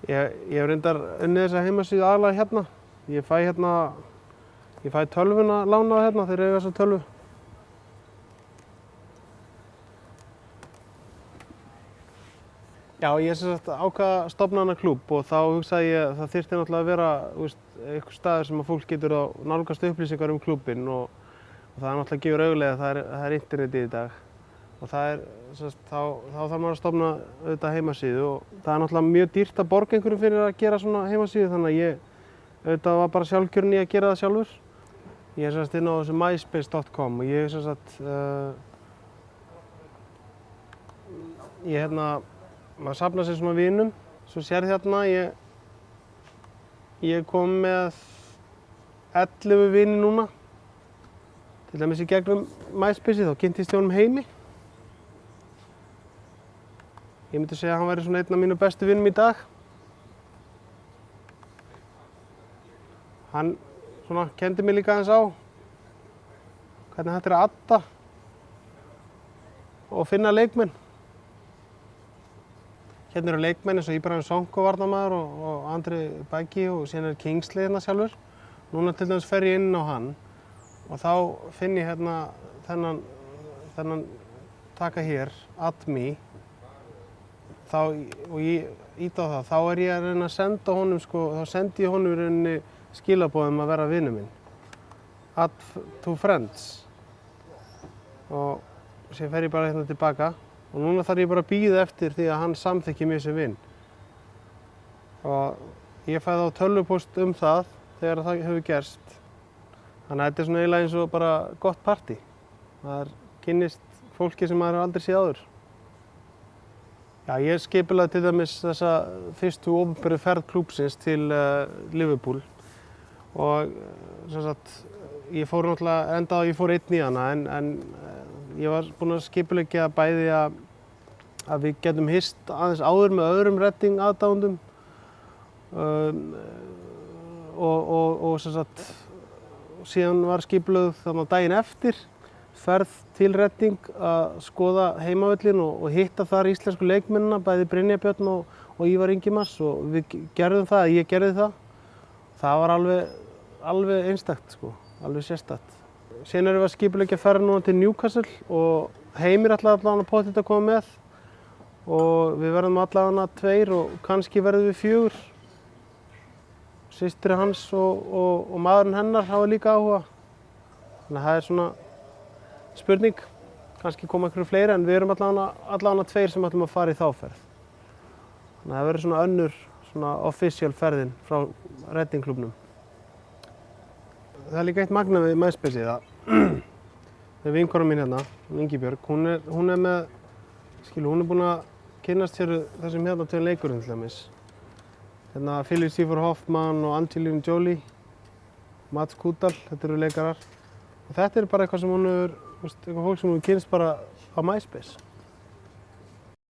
Ég hef reyndar unnið þessa heimasíðu aðalega hérna. Ég fæ tölvuna lánaða hérna þegar ég eiga þessa tölvu. Já, ég sem sagt ákvað að stofna hana klúbb og þá hugsaði ég að það þyrfti náttúrulega að vera einhver staður sem að fólk getur að nálgast upplýsingar klúbbinn og það er náttúrulega gefur auðlega að það er internetið í dag. Og það er, þá þarf maður að stofna auðvitað heimasíðu og það er náttúrulega mjög dýrt að borga einhverjum fyrir að gera svona heimasíðu þannig að ég auðvitað var bara sjálfkjörinn í að gera það sjálfur. Ég er sem sagt inn á þessu myspace.com og ég sem sagt, maður safnar sér svona vinum, svo sérðu hérna, ég kom með 11 vini núna, til dæmis í gegnum MySpace, þá kynntist ég honum Heimi. Ég myndi segja að hann væri svona einn af mínu bestu vinum í dag. Hann svona kenndi mig líka aðeins á hvernig hægt er að adda og finna leikmenn. Hérna eru leikmenn eins og Ibrahim Sonko varnarmaður og Andri Bæki og síðan Kingsley hérna sjálfur. Núna til dæmis fer ég inn á hann og þá finn ég hérna þennan taka hér, add me. Og ég ít á það, þá er ég að reyna að senda honum þá sendi ég honum í rauninni skilaboð að vera vinur minn. Add to friends. Og síðan fer ég bara hérna tilbaka. Og núna þarf ég bara að bíða eftir því að hann samþykki mig sem vin. Og ég fæ þá tölvupóst það þegar það hefur gerst. Þannig að þetta er svona eiginlega eins og bara gott partí. Það kynnist fólki sem maður hefur aldrei séð áður. Já, ég skipulagði til dæmis þessa fyrstu opinberu ferð klúbbsins til Liverpool. Og sem sagt, ég fór einn í hana en ég var búinn að skipuleggja bæði að við getum hist aðeins áður með öðrum Reading aðdáendum og sem sagt síðan var skipulögð þarna daginn eftir ferð til Reading að skoða heimavöllin og hitta þar íslensku leikmennina, bæði Brynjar Björn og Ívar Ingimars og við gerðum það, ég gerði það. Það var alveg einstakt alveg sérstakt. Síðan erum við að skipuleggja ferð núna til Newcastle og Heimir ætlaði allavega pottet að koma með og við verðum allavega 2 og kannski verðum við 4. Systir hans og maðurinn hennar hafa líka áhuga. Þannig að það er svona spurning, kannski koma einhverju fleiri en við erum allavega 2 sem ætlum að fara í þá ferð. Þannig að það verður svona önnur official ferðin frá Reading klúbbnum. Það er líka eitt magnað við MySpace-ið að það er vinkona mín hérna, Ingibjörg, hún er með, hún er búin að kynnast hér þessum hérna 2 leikurum til dæmis. Hérna Philip Seymour Hoffman og Angelina Jolie, Mats Kudal, þetta eru leikarar. Og þetta er bara eitthvað sem eitthvað fólk sem hún kynnst bara á MySpace.